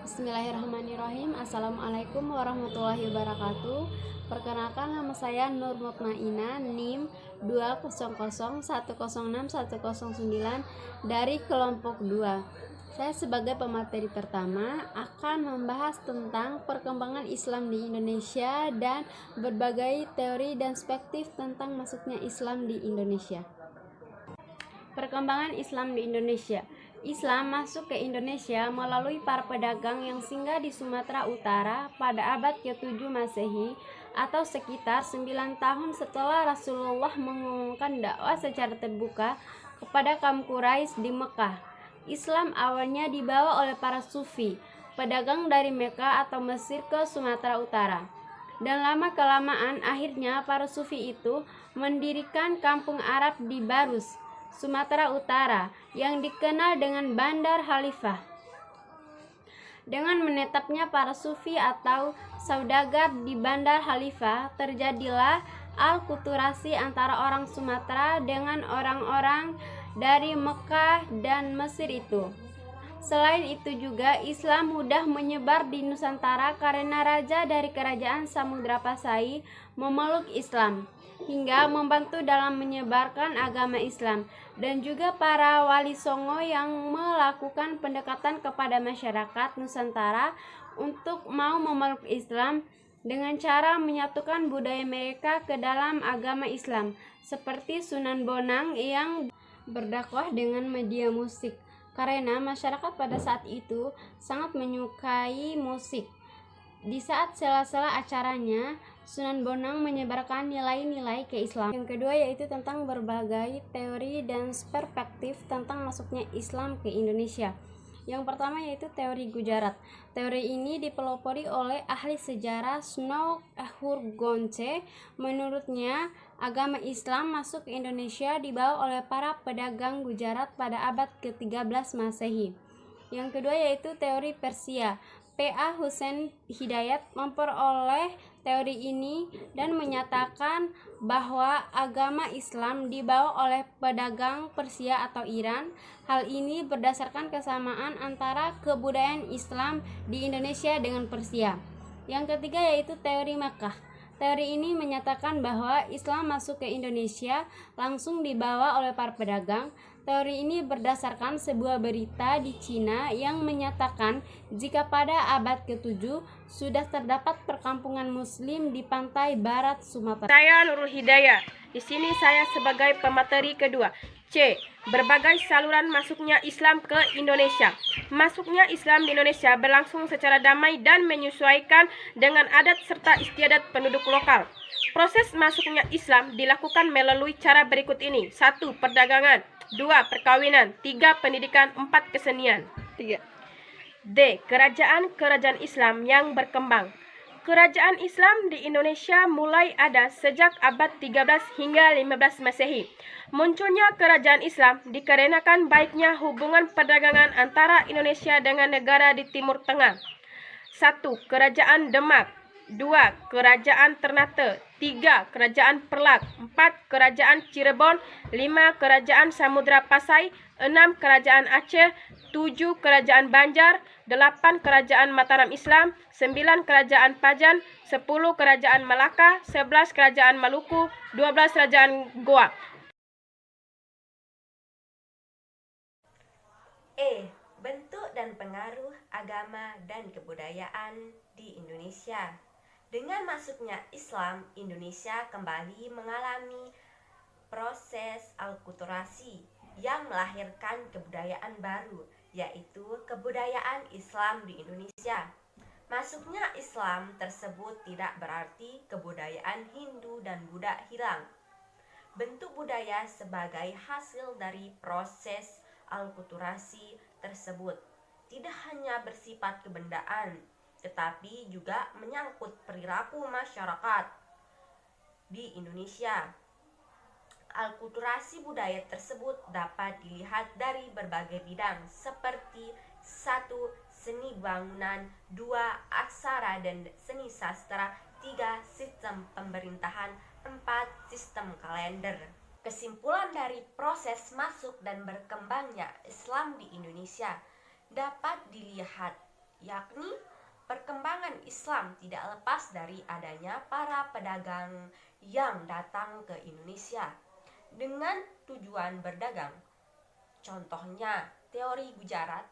Bismillahirrahmanirrahim. Assalamualaikum warahmatullahi wabarakatuh. Perkenalkan, nama saya Nur Mutmaina, NIM 200106109 dari kelompok 2. Saya sebagai pemateri pertama akan membahas tentang perkembangan Islam di Indonesia dan berbagai teori dan perspektif tentang masuknya Islam di Indonesia. Perkembangan Islam di Indonesia. Islam masuk ke Indonesia melalui para pedagang yang singgah di Sumatera Utara pada abad ke-7 Masehi atau sekitar 9 tahun setelah Rasulullah mengumumkan dakwah secara terbuka kepada kaum Quraisy di Mekah. Islam awalnya dibawa oleh para sufi, pedagang dari Mekah atau Mesir ke Sumatera Utara. Dan lama-kelamaan akhirnya para sufi itu mendirikan kampung Arab di Barus, Sumatera Utara, yang dikenal dengan Bandar Khalifah. Dengan menetapnya para sufi atau saudagar di Bandar Khalifah, terjadilah alkulturasi antara orang Sumatera dengan orang-orang dari Mekah dan Mesir itu. Selain itu juga Islam mudah menyebar di Nusantara karena raja dari kerajaan Samudra Pasai memeluk Islam hingga membantu dalam menyebarkan agama Islam, dan juga para wali songo yang melakukan pendekatan kepada masyarakat Nusantara untuk mau memeluk Islam dengan cara menyatukan budaya mereka ke dalam agama Islam, seperti Sunan Bonang yang berdakwah dengan media musik. Karena masyarakat pada saat itu sangat menyukai musik. Di saat sela-sela acaranya, Sunan Bonang menyebarkan nilai-nilai keislaman. Yang kedua yaitu tentang berbagai teori dan perspektif tentang masuknya Islam ke Indonesia. Yang pertama yaitu teori Gujarat. Teori ini dipelopori oleh ahli sejarah Snow Hurgonce. Menurutnya, agama Islam masuk ke Indonesia dibawa oleh para pedagang Gujarat pada abad ke-13 Masehi. Yang kedua yaitu teori Persia. P.A. Hussein Hidayat memperoleh teori ini dan menyatakan bahwa agama Islam dibawa oleh pedagang Persia atau Iran. Hal ini berdasarkan kesamaan antara kebudayaan Islam di Indonesia dengan Persia. Yang ketiga yaitu teori Makkah. Teori ini menyatakan bahwa Islam masuk ke Indonesia langsung dibawa oleh para pedagang. Teori ini berdasarkan sebuah berita di Cina yang menyatakan jika pada abad ke-7 sudah terdapat perkampungan muslim di pantai barat Sumatera. Saya Nurul Hidayah. Di sini saya sebagai pemateri kedua. C. Berbagai saluran masuknya Islam ke Indonesia. Masuknya Islam di Indonesia berlangsung secara damai dan menyesuaikan dengan adat serta istiadat penduduk lokal. Proses masuknya Islam dilakukan melalui cara berikut ini. 1. Perdagangan. 2. Perkawinan. 3. Pendidikan. 4. Kesenian. 3. D. Kerajaan-kerajaan Islam yang berkembang. Kerajaan Islam di Indonesia mulai ada sejak abad 13 hingga 15 Masehi. Munculnya kerajaan Islam dikarenakan baiknya hubungan perdagangan antara Indonesia dengan negara di Timur Tengah. 1. Kerajaan Demak. 2. Kerajaan Ternate. 3. Kerajaan Perlak. 4. Kerajaan Cirebon. 5. Kerajaan Samudra Pasai. 6. Kerajaan Aceh. 7. Kerajaan Banjar. 8. Kerajaan Mataram Islam. 9. Kerajaan Pajan. 10. Kerajaan Malaka. 11. Kerajaan Maluku. 12. Kerajaan Goa. E. Bentuk dan pengaruh agama dan kebudayaan di Indonesia. Dengan masuknya Islam, Indonesia kembali mengalami proses alkulturasi yang melahirkan kebudayaan baru, yaitu kebudayaan Islam di Indonesia. Masuknya Islam tersebut tidak berarti kebudayaan Hindu dan Buddha hilang. Bentuk budaya sebagai hasil dari proses alkulturasi tersebut tidak hanya bersifat kebendaan, tetapi juga menyangkut perilaku masyarakat di Indonesia. Alkulturasi budaya tersebut dapat dilihat dari berbagai bidang seperti 1. Seni bangunan, 2. Aksara dan seni sastra, 3. Sistem pemerintahan, 4. Sistem kalender. Kesimpulan dari proses masuk dan berkembangnya Islam di Indonesia dapat dilihat yakni perkembangan Islam tidak lepas dari adanya para pedagang yang datang ke Indonesia dengan tujuan berdagang. Contohnya, teori Gujarat.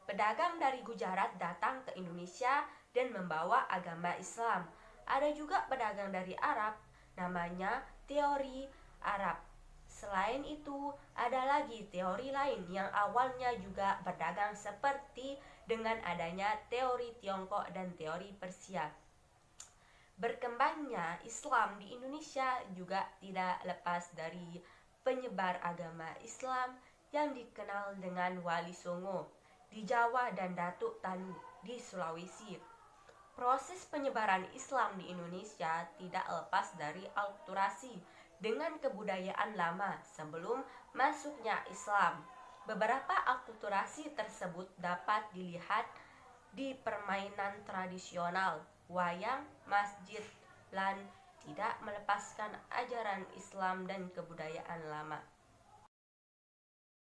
Pedagang dari Gujarat datang ke Indonesia dan membawa agama Islam. Ada juga pedagang dari Arab, namanya teori Arab. Selain itu, ada lagi teori lain yang awalnya juga berdagang seperti dengan adanya teori Tiongkok dan teori Persia. Berkembangnya Islam di Indonesia juga tidak lepas dari penyebar agama Islam yang dikenal dengan Wali Songo di Jawa dan Datuk Tanu di Sulawesi. Proses penyebaran Islam di Indonesia tidak lepas dari akulturasi dengan kebudayaan lama sebelum masuknya Islam. Beberapa akulturasi tersebut dapat dilihat di permainan tradisional, wayang, masjid, dan tidak melepaskan ajaran Islam dan kebudayaan lama.